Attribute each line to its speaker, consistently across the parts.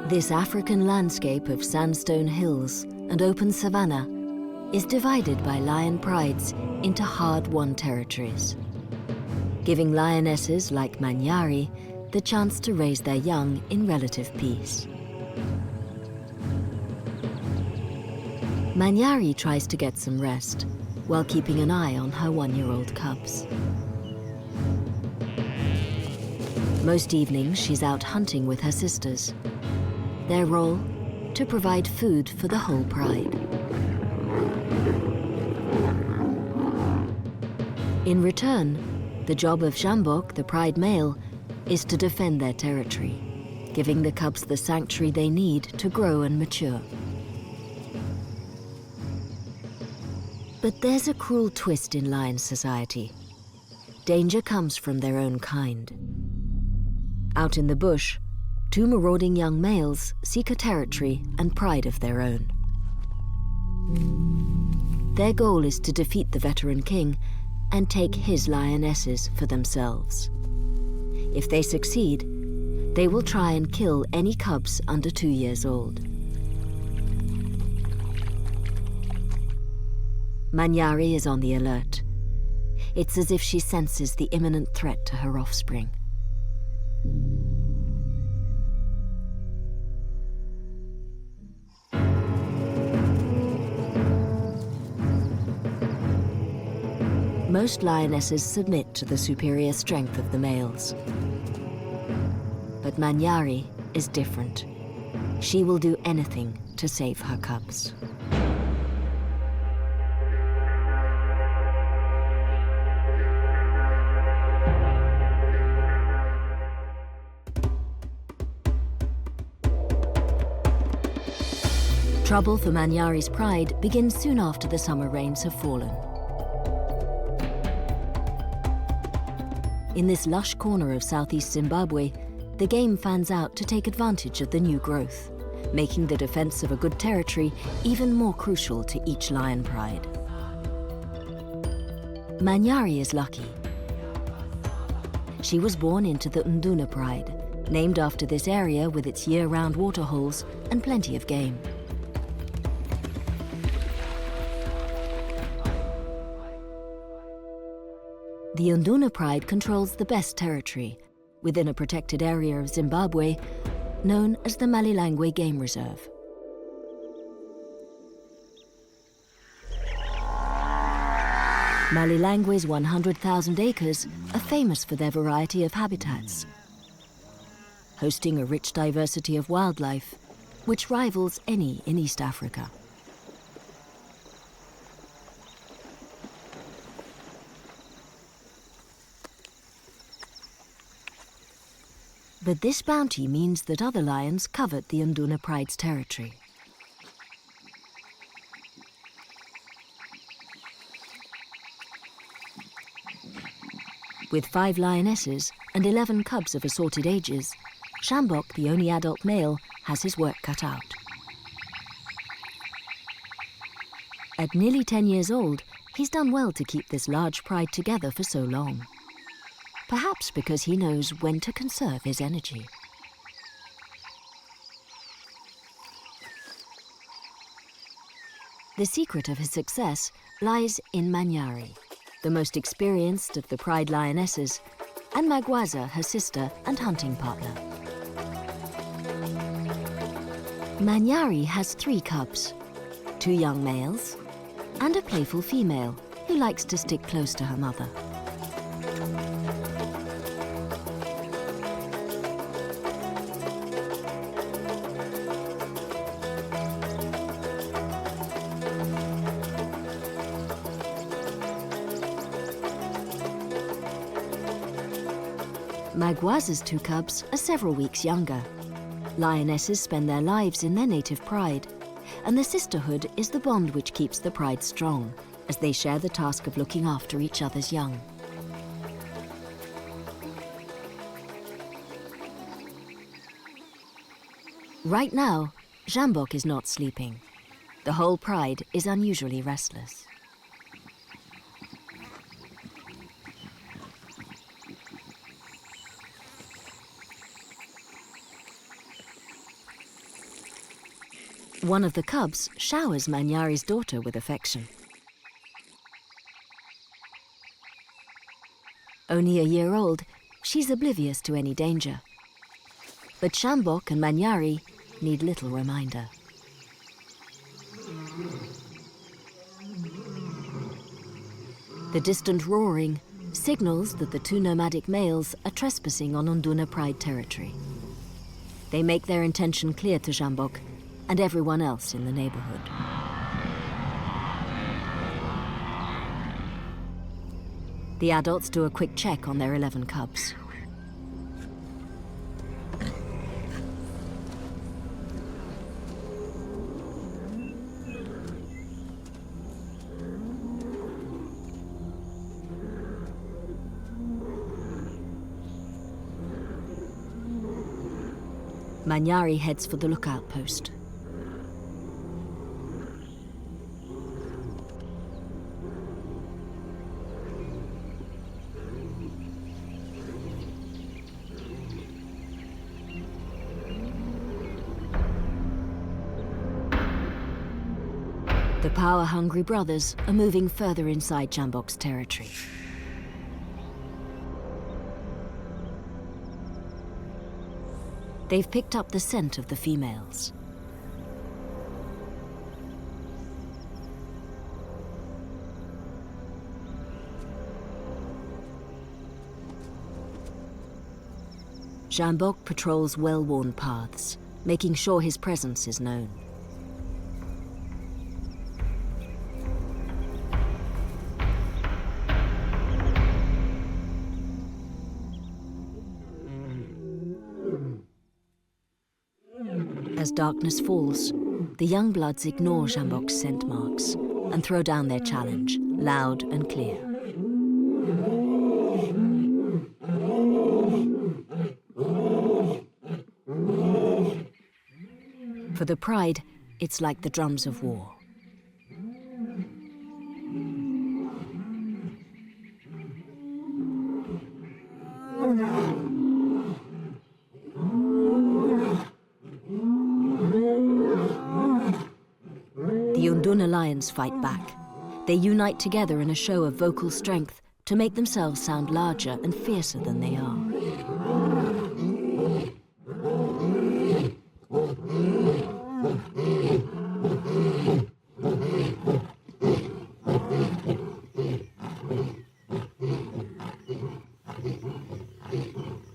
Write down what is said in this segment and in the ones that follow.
Speaker 1: This African landscape of sandstone hills and open savanna is divided by lion prides into hard-won territories, giving lionesses like Manyari the chance to raise their young in relative peace. Manyari tries to get some rest while keeping an eye on her one-year-old cubs. Most evenings, she's out hunting with her sisters. Their role, to provide food for the whole pride. In return, the job of Jambok, the pride male, is to defend their territory, giving the cubs the sanctuary they need to grow and mature. But there's a cruel twist in lion society. Danger comes from their own kind. Out in the bush, two marauding young males seek a territory and pride of their own. Their goal is to defeat the veteran king and take his lionesses for themselves. If they succeed, they will try and kill any cubs under 2 years old. Manyari is on the alert. It's as if she senses the imminent threat to her offspring. Most lionesses submit to the superior strength of the males. But Manyari is different. She will do anything to save her cubs. Trouble for Manyari's pride begins soon after the summer rains have fallen. In this lush corner of southeast Zimbabwe, the game fans out to take advantage of the new growth, making the defense of a good territory even more crucial to each lion pride. Manyari is lucky. She was born into the Nduna pride, named after this area with its year-round waterholes and plenty of game. The Nduna pride controls the best territory within a protected area of Zimbabwe known as the Malilangwe Game Reserve. Malilangwe's 100,000 acres are famous for their variety of habitats, hosting a rich diversity of wildlife, which rivals any in East Africa. But this bounty means that other lions covet the Nduna pride's territory. With 5 lionesses and 11 cubs of assorted ages, Jambok, the only adult male, has his work cut out. At nearly 10 years old, he's done well to keep this large pride together for so long. Perhaps because he knows when to conserve his energy. The secret of his success lies in Manyari, the most experienced of the pride lionesses, and Magwaza, her sister and hunting partner. Manyari has 3 cubs, 2 young males, and a playful female who likes to stick close to her mother. Magwaza's 2 cubs are several weeks younger. Lionesses spend their lives in their native pride, and the sisterhood is the bond which keeps the pride strong, as they share the task of looking after each other's young. Right now, Jambok is not sleeping. The whole pride is unusually restless. One of the cubs showers Manyari's daughter with affection. Only a year old, she's oblivious to any danger. But Shambok and Manyari need little reminder. The distant roaring signals that the two nomadic males are trespassing on Unduna Pride territory. They make their intention clear to Shambok and everyone else in the neighborhood. The adults do a quick check on their 11 cubs. Manyari heads for the lookout post. The power-hungry brothers are moving further inside Shambok's territory. They've picked up the scent of the females. Shambok patrols well-worn paths, making sure his presence is known. As darkness falls, the young bloods ignore Shambok's scent marks and throw down their challenge, loud and clear. For the Pride, it's like the drums of war. The Unduna lions fight back. They unite together in a show of vocal strength to make themselves sound larger and fiercer than they are.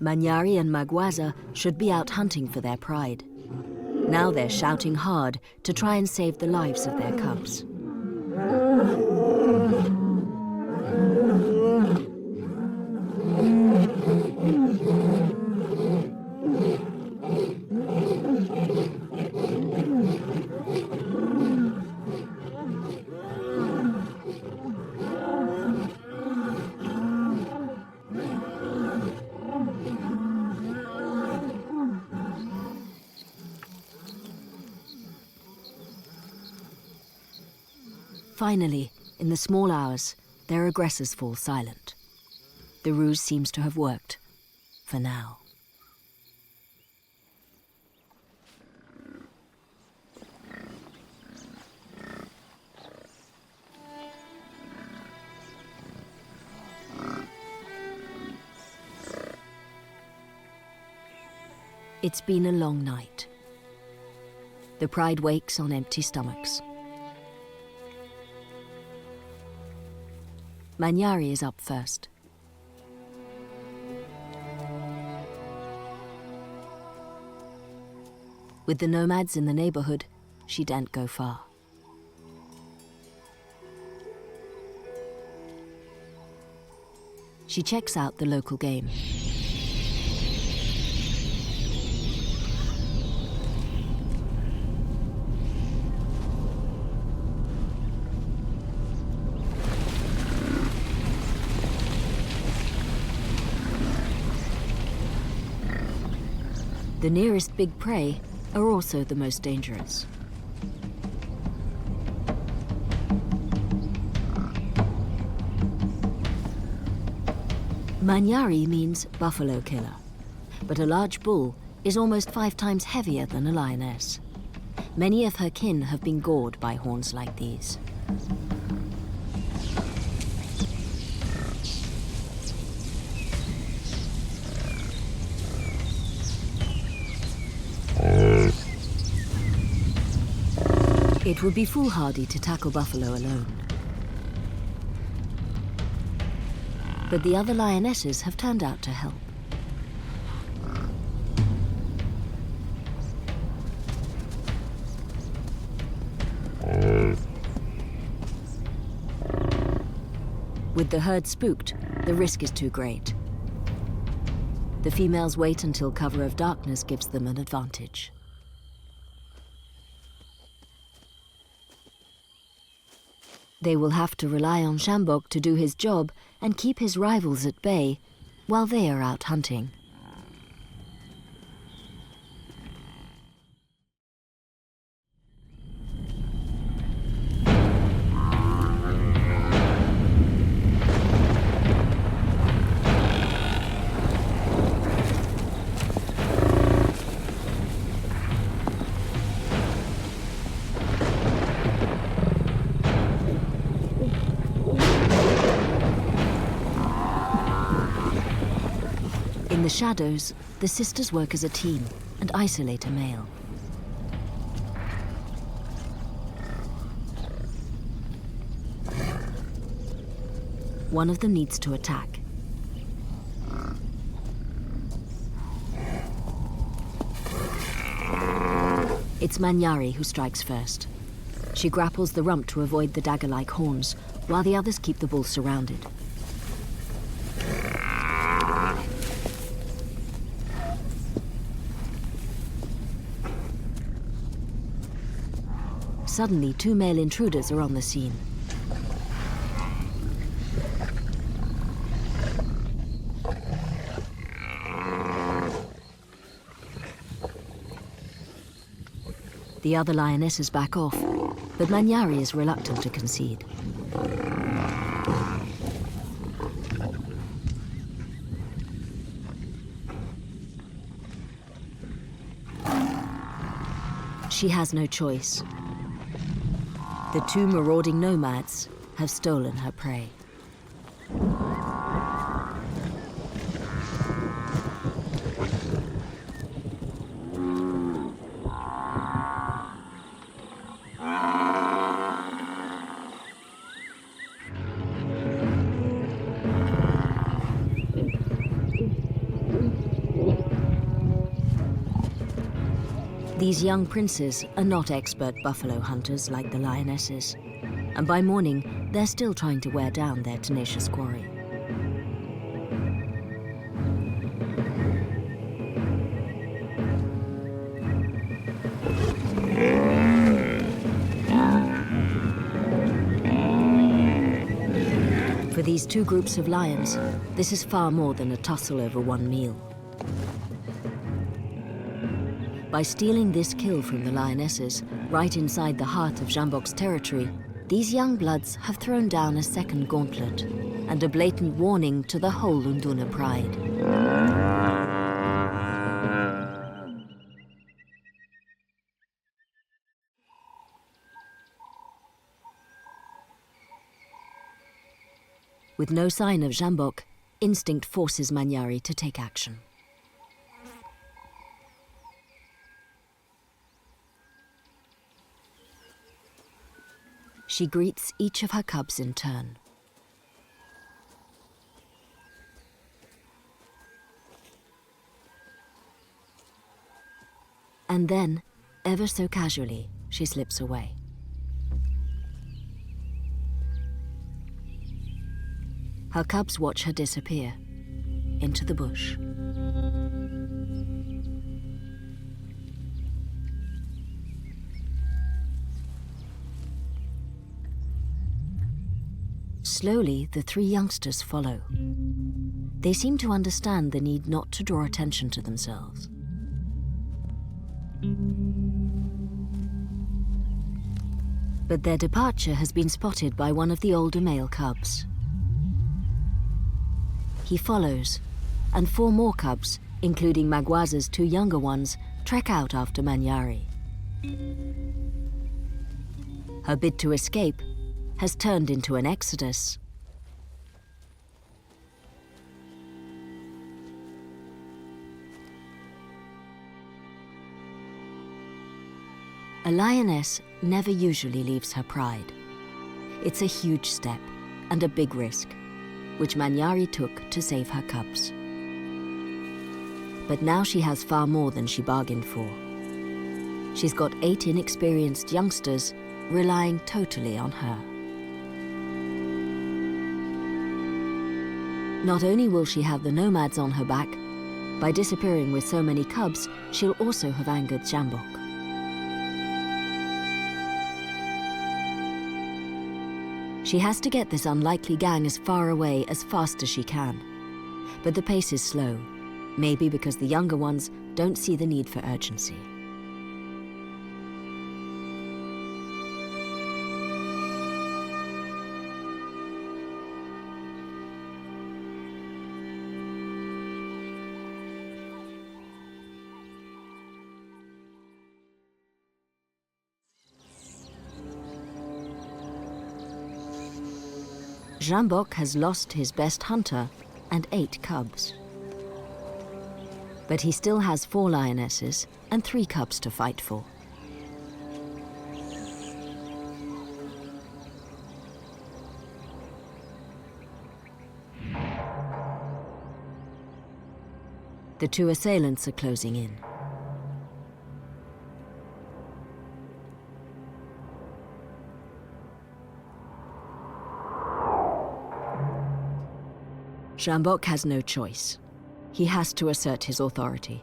Speaker 1: Manyari and Magwaza should be out hunting for their pride. Now they're shouting hard to try and save the lives of their cubs. Finally, in the small hours, their aggressors fall silent. The ruse seems to have worked, for now. It's been a long night. The Pride wakes on empty stomachs. Manyari is up first. With the nomads in the neighborhood, she daren't go far. She checks out the local game. The nearest big prey are also the most dangerous. Manyari means buffalo killer, but a large bull is almost 5 times heavier than a lioness. Many of her kin have been gored by horns like these. It would be foolhardy to tackle buffalo alone. But the other lionesses have turned out to help. With the herd spooked, the risk is too great. The females wait until cover of darkness gives them an advantage. They will have to rely on Sjambok to do his job and keep his rivals at bay while they are out hunting. In the shadows, the sisters work as a team and isolate a male. One of them needs to attack. It's Manyari who strikes first. She grapples the rump to avoid the dagger-like horns, while the others keep the bull surrounded. Suddenly, two male intruders are on the scene. The other lionesses back off, but Manyari is reluctant to concede. She has no choice. The two marauding nomads have stolen her prey. These young princes are not expert buffalo hunters like the lionesses, and by morning, they're still trying to wear down their tenacious quarry. For these two groups of lions, this is far more than a tussle over one meal. By stealing this kill from the lionesses, right inside the heart of Sjambok's territory, these young bloods have thrown down a second gauntlet and a blatant warning to the whole Unduna pride. With no sign of Sjambok, instinct forces Manyari to take action. She greets each of her cubs in turn. And then, ever so casually, she slips away. Her cubs watch her disappear into the bush. Slowly, the three youngsters follow. They seem to understand the need not to draw attention to themselves. But their departure has been spotted by one of the older male cubs. He follows, and four more cubs, including Magwaza's two younger ones, trek out after Manyari. Her bid to escape has turned into an exodus. A lioness never usually leaves her pride. It's a huge step and a big risk, which Manyari took to save her cubs. But now she has far more than she bargained for. She's got 8 inexperienced youngsters relying totally on her. Not only will she have the Nomads on her back, by disappearing with so many cubs, she'll also have angered Jambok. She has to get this unlikely gang as far away as fast as she can. But the pace is slow, maybe because the younger ones don't see the need for urgency. Jambok has lost his best hunter and 8 cubs. But he still has 4 lionesses and 3 cubs to fight for. The 2 assailants are closing in. Jambok has no choice. He has to assert his authority.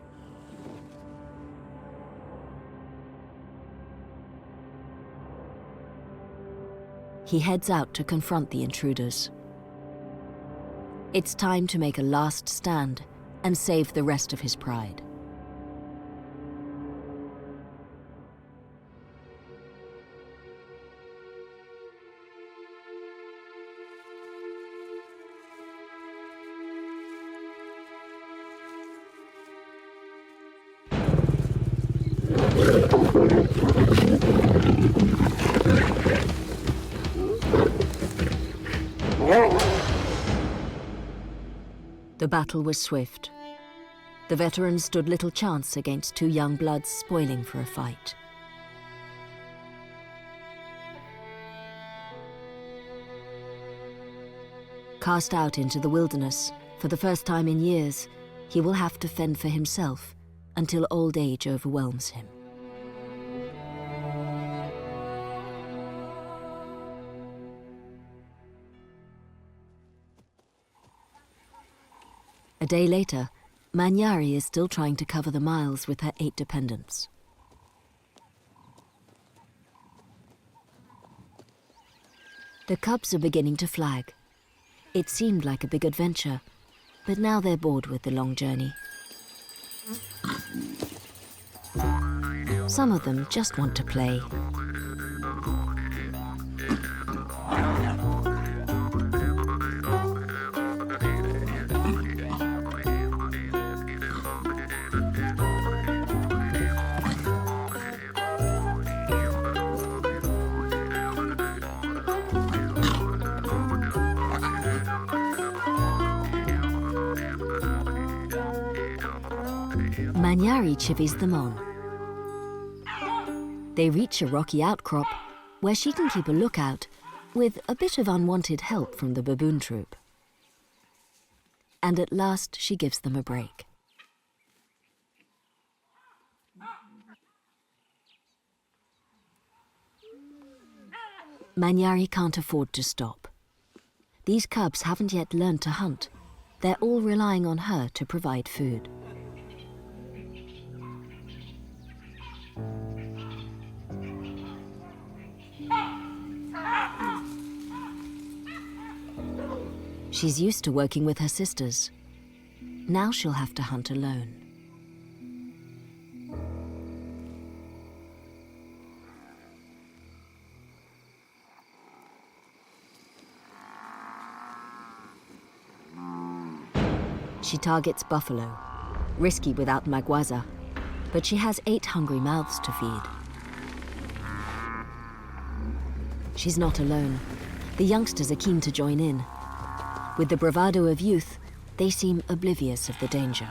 Speaker 1: He heads out to confront the intruders. It's time to make a last stand and save the rest of his pride. The battle was swift. The veterans stood little chance against 2 young bloods spoiling for a fight. Cast out into the wilderness, for the first time in years, he will have to fend for himself until old age overwhelms him. A day later, Manyari is still trying to cover the miles with her 8 dependents. The cubs are beginning to flag. It seemed like a big adventure, but now they're bored with the long journey. Some of them just want to play. Manyari chivies them on. They reach a rocky outcrop where she can keep a lookout with a bit of unwanted help from the baboon troop. And at last she gives them a break. Manyari can't afford to stop. These cubs haven't yet learned to hunt. They're all relying on her to provide food. She's used to working with her sisters. Now she'll have to hunt alone. She targets buffalo, risky without magwaza, but she has 8 hungry mouths to feed. She's not alone. The youngsters are keen to join in. With the bravado of youth, they seem oblivious of the danger.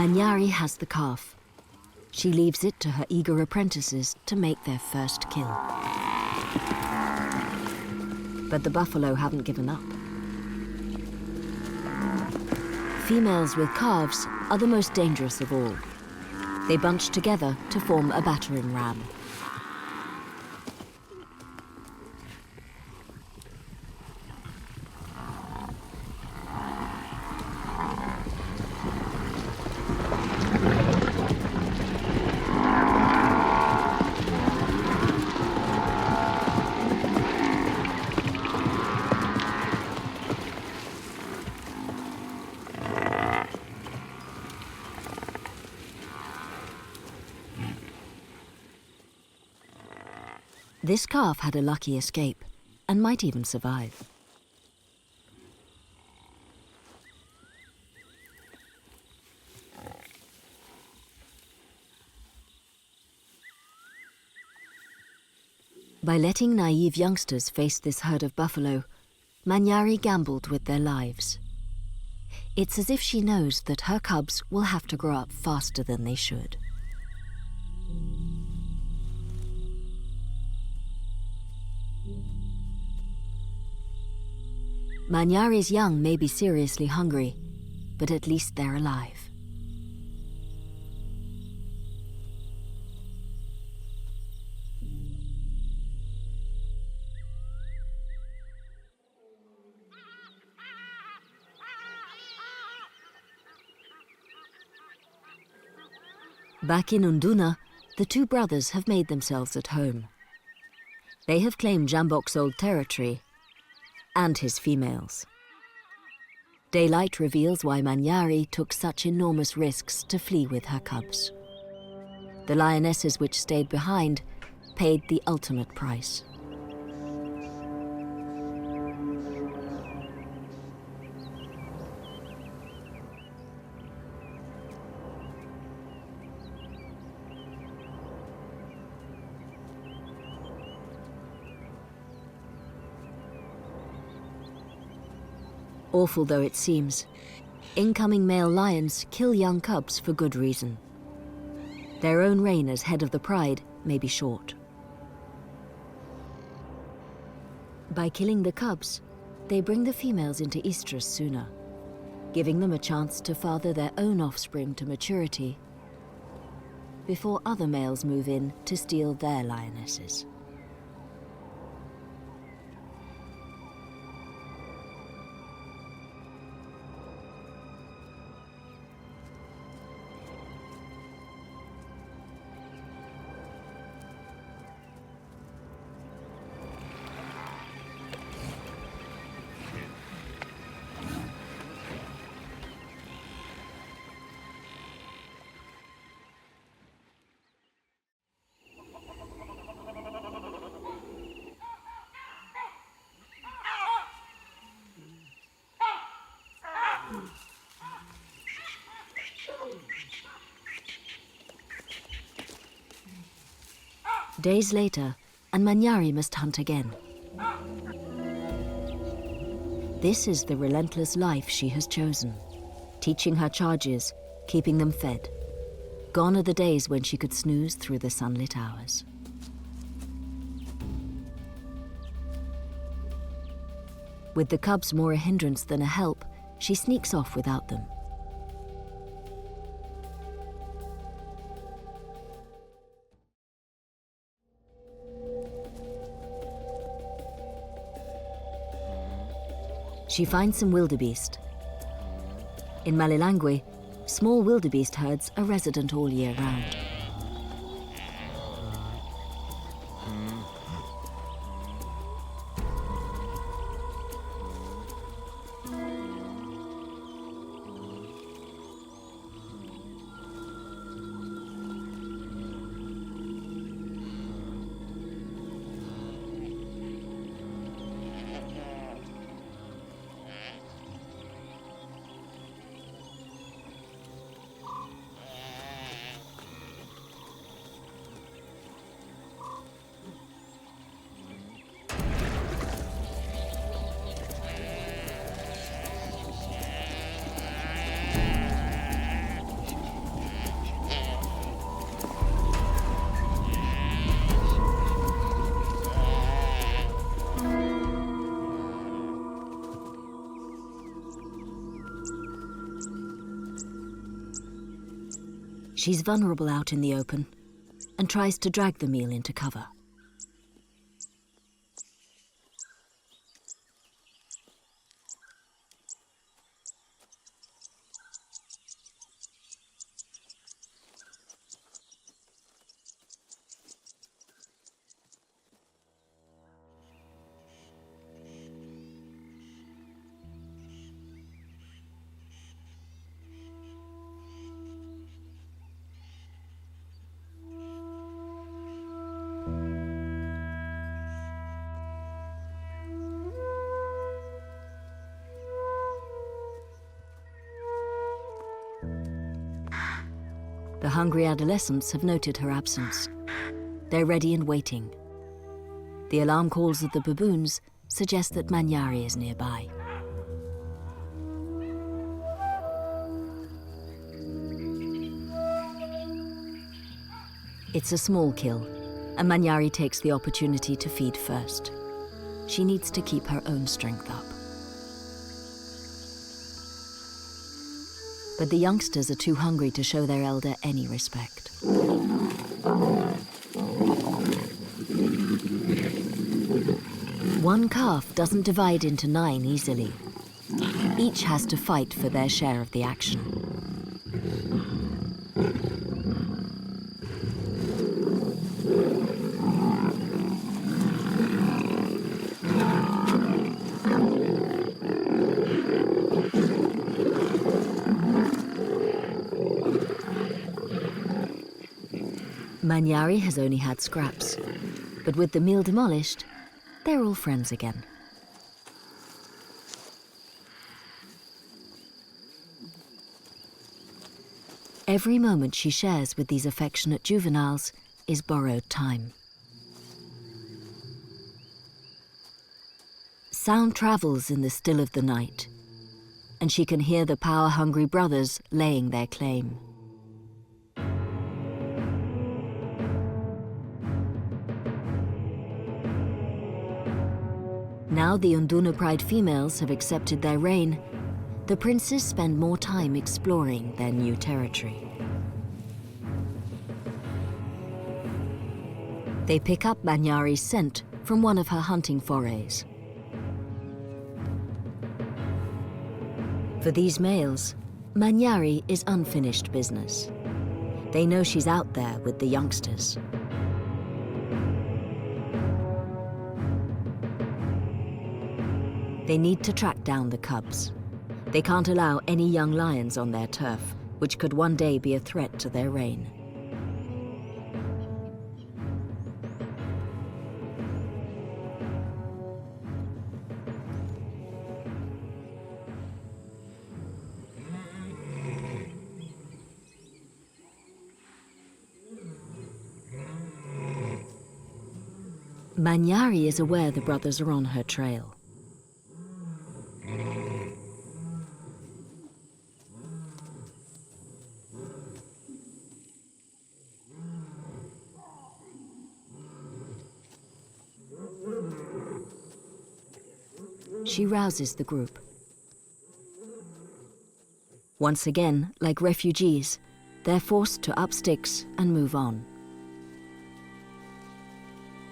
Speaker 1: Manyari has the calf. She leaves it to her eager apprentices to make their first kill. But the buffalo haven't given up. Females with calves are the most dangerous of all. They bunch together to form a battering ram. This calf had a lucky escape, and might even survive. By letting naive youngsters face this herd of buffalo, Manyari gambled with their lives. It's as if she knows that her cubs will have to grow up faster than they should. Manyari's young may be seriously hungry, but at least they're alive. Back in Unduna, the two brothers have made themselves at home. They have claimed Jambok's old territory and his females. Daylight reveals why Manyari took such enormous risks to flee with her cubs. The lionesses which stayed behind paid the ultimate price. Awful though it seems, incoming male lions kill young cubs for good reason. Their own reign as head of the pride may be short. By killing the cubs, they bring the females into estrus sooner, giving them a chance to father their own offspring to maturity before other males move in to steal their lionesses. Days later, and Manyari must hunt again. This is the relentless life she has chosen, teaching her charges, keeping them fed. Gone are the days when she could snooze through the sunlit hours. With the cubs more a hindrance than a help, she sneaks off without them. She finds some wildebeest. In Malilangwe, small wildebeest herds are resident all year round. She's vulnerable out in the open and tries to drag the meal into cover. The hungry adolescents have noted her absence. They're ready and waiting. The alarm calls of the baboons suggest that Manyari is nearby. It's a small kill, and Manyari takes the opportunity to feed first. She needs to keep her own strength up. But the youngsters are too hungry to show their elder any respect. One calf doesn't divide into 9 easily. Each has to fight for their share of the action. Manyari has only had scraps, but with the meal demolished, they're all friends again. Every moment she shares with these affectionate juveniles is borrowed time. Sound travels in the still of the night, and she can hear the power-hungry brothers laying their claim. Now the Unduna Pride females have accepted their reign, the princes spend more time exploring their new territory. They pick up Manyari's scent from one of her hunting forays. For these males, Manyari is unfinished business. They know she's out there with the youngsters. They need to track down the cubs. They can't allow any young lions on their turf, which could one day be a threat to their reign. Manyari is aware the brothers are on her trail. She rouses the group. Once again, like refugees, they're forced to up sticks and move on.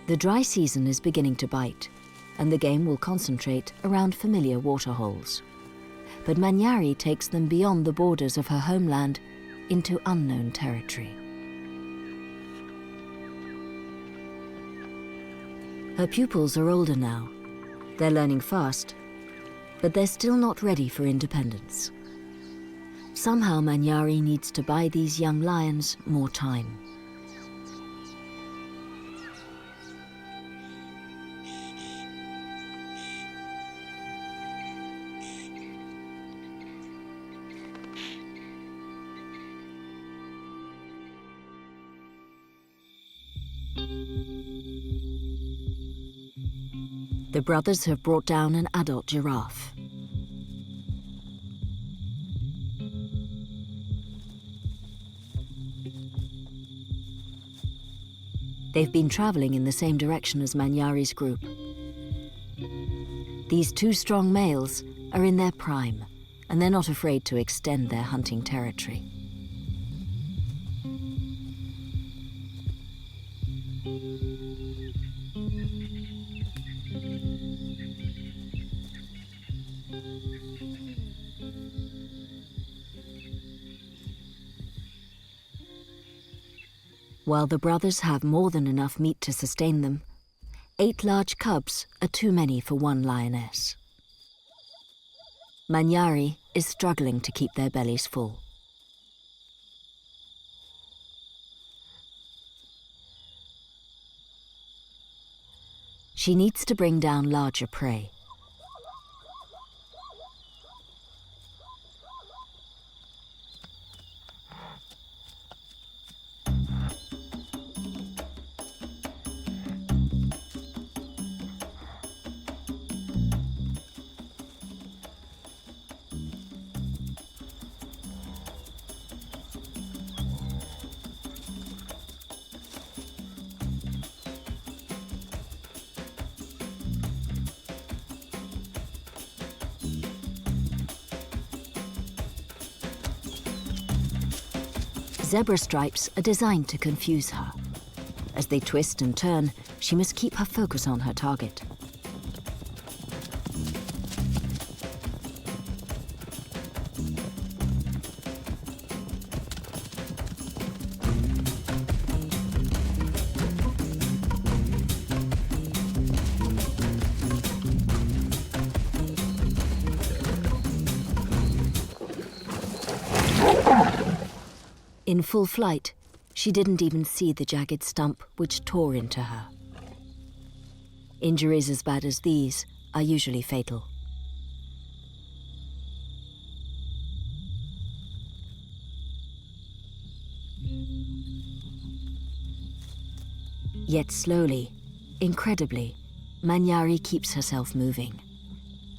Speaker 1: The dry season is beginning to bite, and the game will concentrate around familiar waterholes. But Manyari takes them beyond the borders of her homeland into unknown territory. Her pupils are older now. They're learning fast, but they're still not ready for independence. Somehow Manyari needs to buy these young lions more time. The brothers have brought down an adult giraffe. They've been traveling in the same direction as Manyari's group. These two strong males are in their prime, and they're not afraid to extend their hunting territory. While the brothers have more than enough meat to sustain them, 8 large cubs are too many for one lioness. Manyari is struggling to keep their bellies full. She needs to bring down larger prey. Zebra stripes are designed to confuse her. As they twist and turn, she must keep her focus on her target. In full flight, she didn't even see the jagged stump which tore into her. Injuries as bad as these are usually fatal. Yet slowly, incredibly, Manyari keeps herself moving.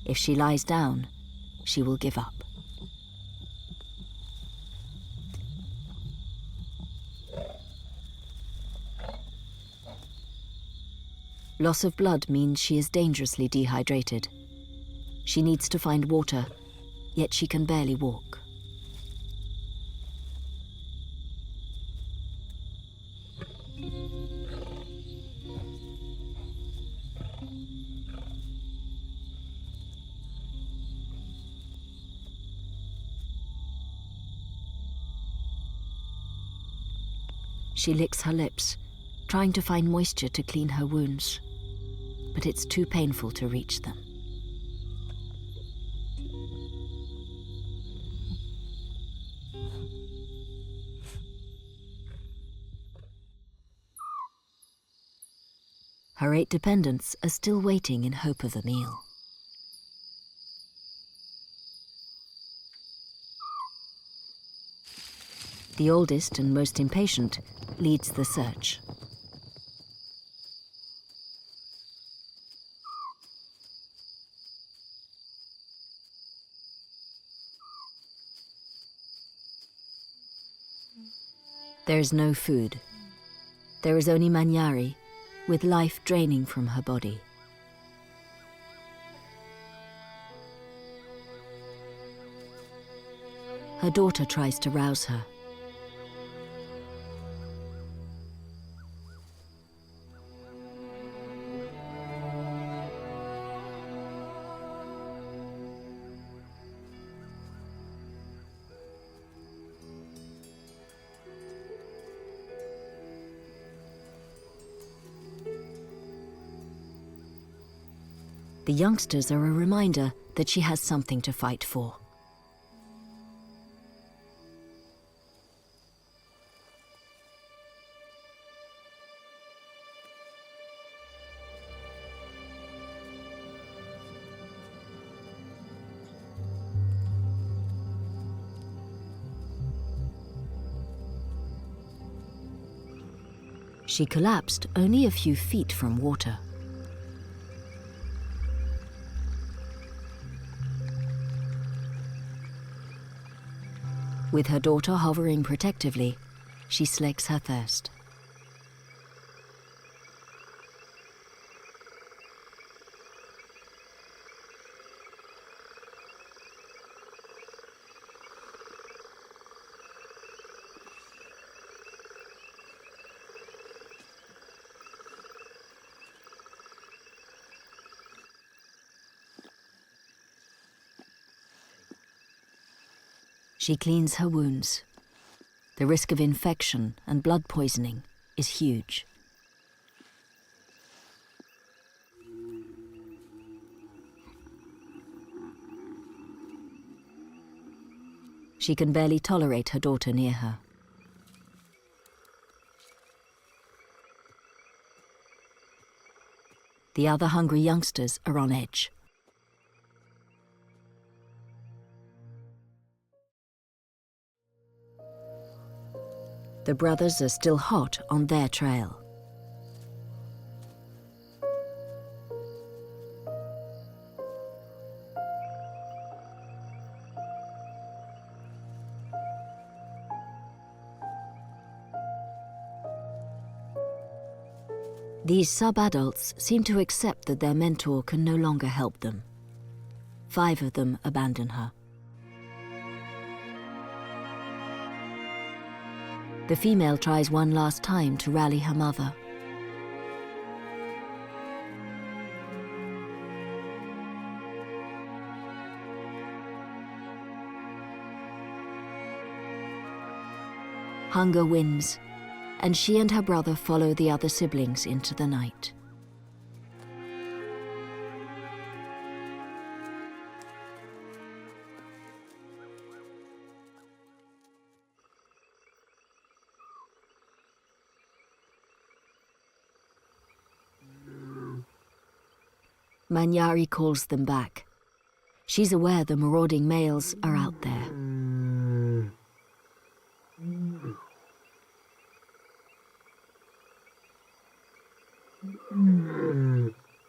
Speaker 1: If she lies down, she will give up. Loss of blood means she is dangerously dehydrated. She needs to find water, yet she can barely walk. She licks her lips, trying to find moisture to clean her wounds, but it's too painful to reach them. Her 8 dependents are still waiting in hope of a meal. The oldest and most impatient leads the search. There is no food. There is only Manyari, with life draining from her body. Her daughter tries to rouse her. The youngsters are a reminder that she has something to fight for. She collapsed only a few feet from water. With her daughter hovering protectively, she slakes her thirst. She cleans her wounds. The risk of infection and blood poisoning is huge. She can barely tolerate her daughter near her. The other hungry youngsters are on edge. The brothers are still hot on their trail. These sub-adults seem to accept that their mentor can no longer help them. 5 of them abandon her. The female tries one last time to rally her mother. Hunger wins, and she and her brother follow the other siblings into the night. Manyari calls them back. She's aware the marauding males are out there.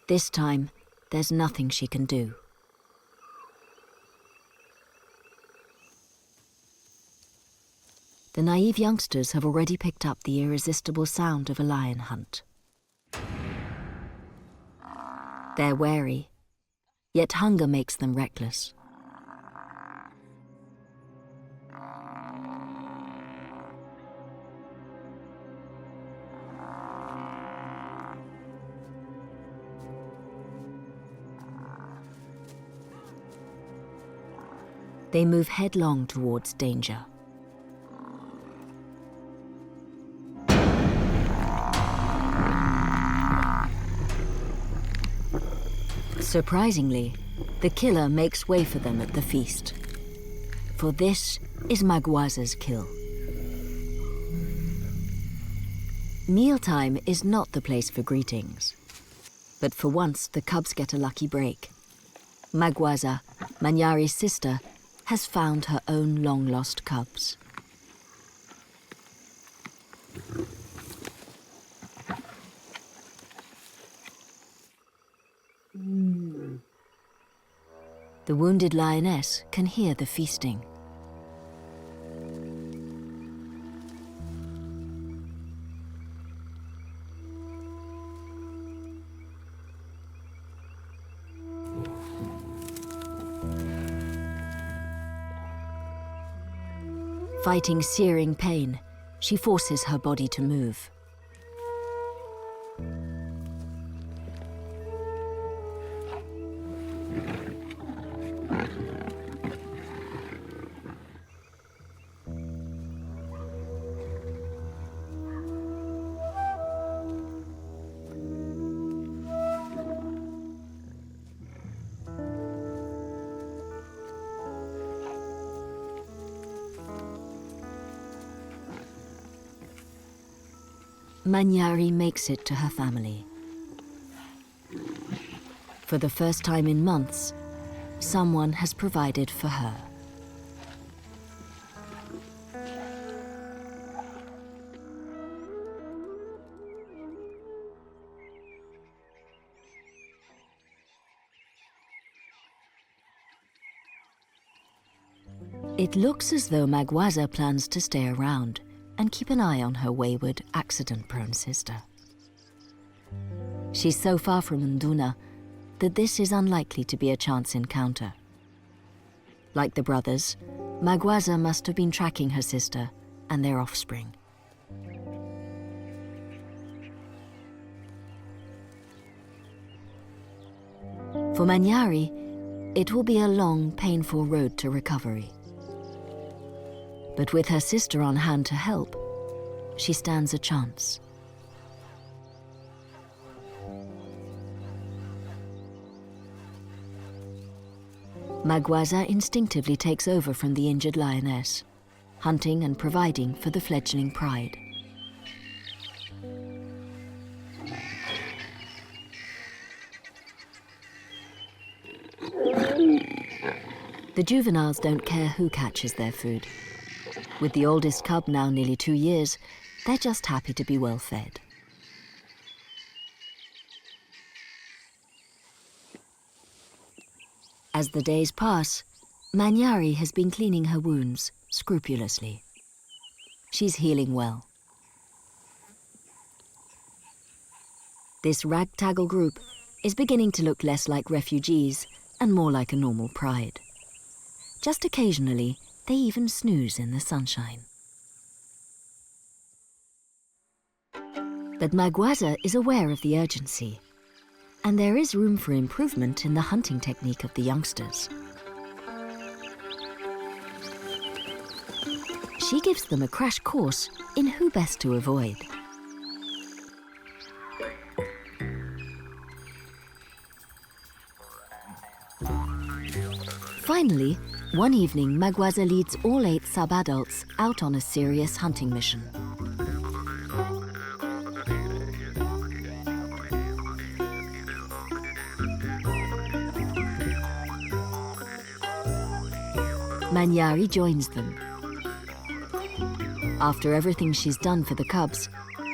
Speaker 1: This time, there's nothing she can do. The naive youngsters have already picked up the irresistible sound of a lion hunt. They're wary, yet hunger makes them reckless. They move headlong towards danger. Surprisingly, the killer makes way for them at the feast. For this is Magwaza's kill. Mealtime is not the place for greetings. But for once, the cubs get a lucky break. Magwaza, Manyari's sister, has found her own long-lost cubs. The wounded lioness can hear the feasting. Fighting searing pain, she forces her body to move. Manyari makes it to her family. For the first time in months, someone has provided for her. It looks as though Magwaza plans to stay around and keep an eye on her wayward, accident-prone sister. She's so far from Nduna that this is unlikely to be a chance encounter. Like the brothers, Magwaza must have been tracking her sister and their offspring. For Manyari, it will be a long, painful road to recovery. But with her sister on hand to help, she stands a chance. Magwaza instinctively takes over from the injured lioness, hunting and providing for the fledgling pride. The juveniles don't care who catches their food. With the oldest cub now nearly 2 years, they're just happy to be well fed. As the days pass, Manyari has been cleaning her wounds scrupulously. She's healing well. This ragtaggle group is beginning to look less like refugees and more like a normal pride. Just occasionally, they even snooze in the sunshine. But Magwaza is aware of the urgency, and there is room for improvement in the hunting technique of the youngsters. She gives them a crash course in who best to avoid. Finally, one evening, Magwaza leads all 8 sub-adults out on a serious hunting mission. Manyari joins them. After everything she's done for the cubs,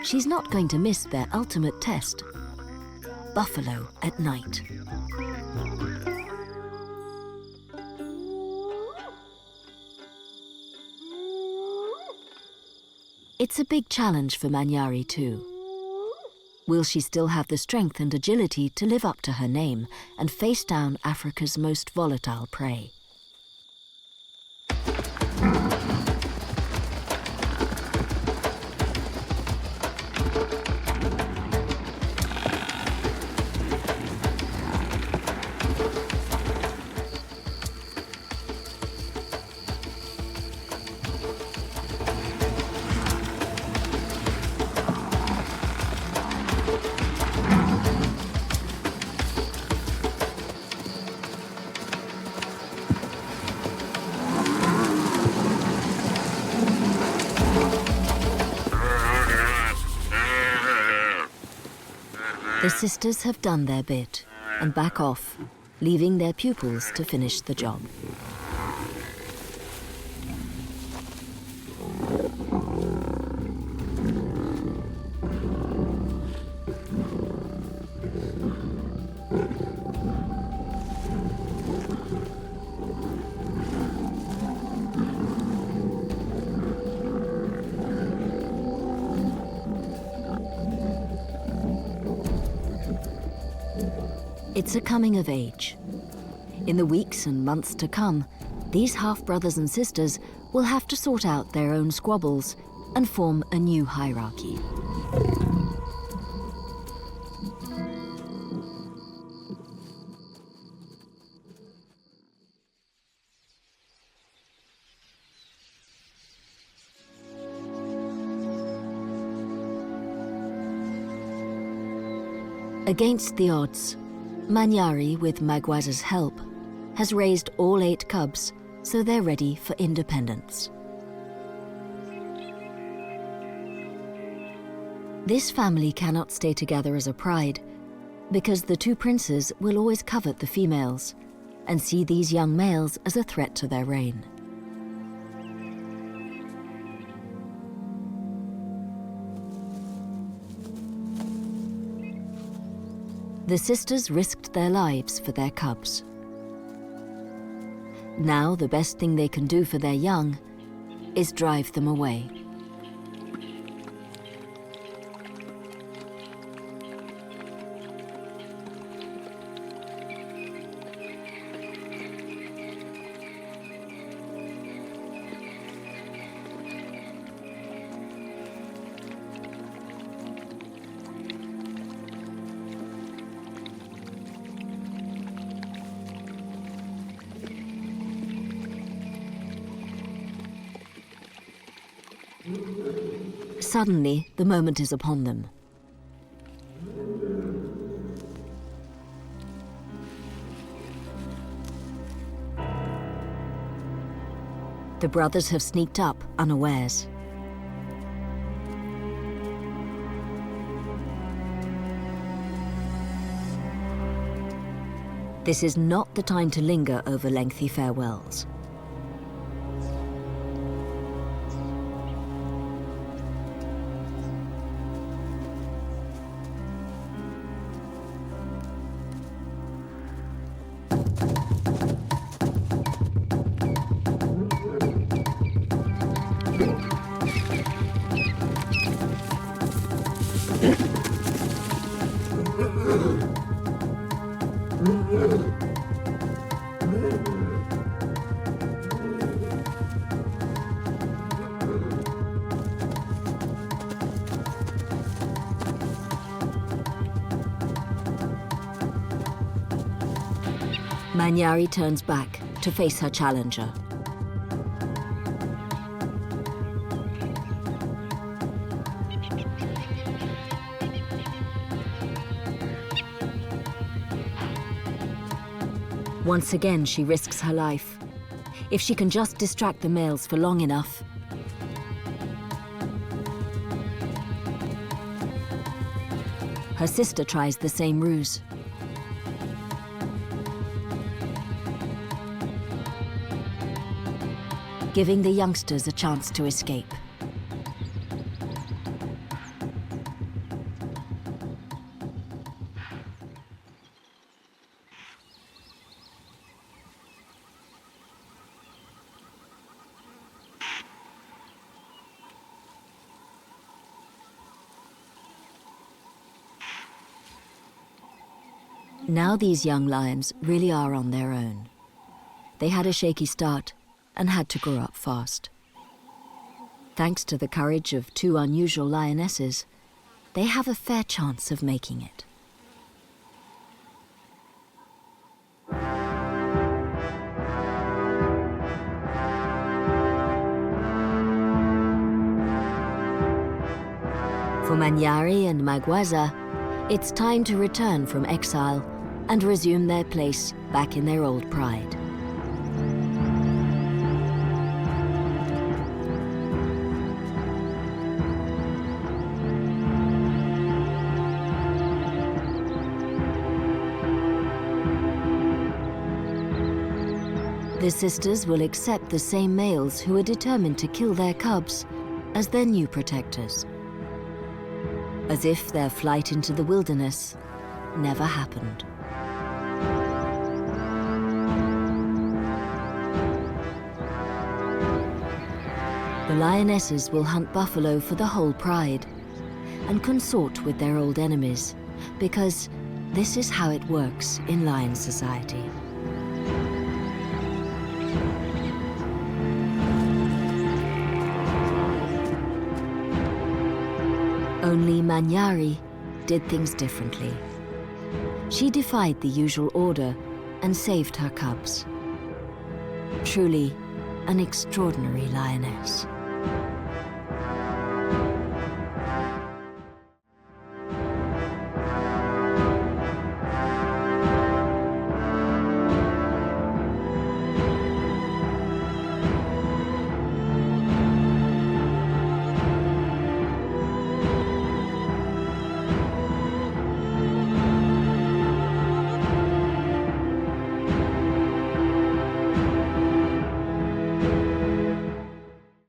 Speaker 1: she's not going to miss their ultimate test: buffalo at night. It's a big challenge for Manyari too. Will she still have the strength and agility to live up to her name and face down Africa's most volatile prey? The sisters have done their bit and back off, leaving their pupils to finish the job. It's a coming of age. In the weeks and months to come, these half-brothers and sisters will have to sort out their own squabbles and form a new hierarchy. Against the odds, Manyari, with Magwaza's help, has raised all 8 cubs, so they're ready for independence. This family cannot stay together as a pride, because the 2 princes will always covet the females and see these young males as a threat to their reign. The sisters risked their lives for their cubs. Now the best thing they can do for their young is drive them away. Suddenly, the moment is upon them. The brothers have sneaked up unawares. This is not the time to linger over lengthy farewells. Manyari turns back to face her challenger. Once again, she risks her life. If she can just distract the males for long enough. Her sister tries the same ruse. Giving the youngsters a chance to escape. Now these young lions really are on their own. They had a shaky start and had to grow up fast. Thanks to the courage of two unusual lionesses, they have a fair chance of making it. For Manyari and Magwaza, it's time to return from exile and resume their place back in their old pride. The sisters will accept the same males who are determined to kill their cubs as their new protectors, as if their flight into the wilderness never happened. The lionesses will hunt buffalo for the whole pride and consort with their old enemies, because this is how it works in lion society. Only Manyari did things differently. She defied the usual order and saved her cubs. Truly an extraordinary lioness.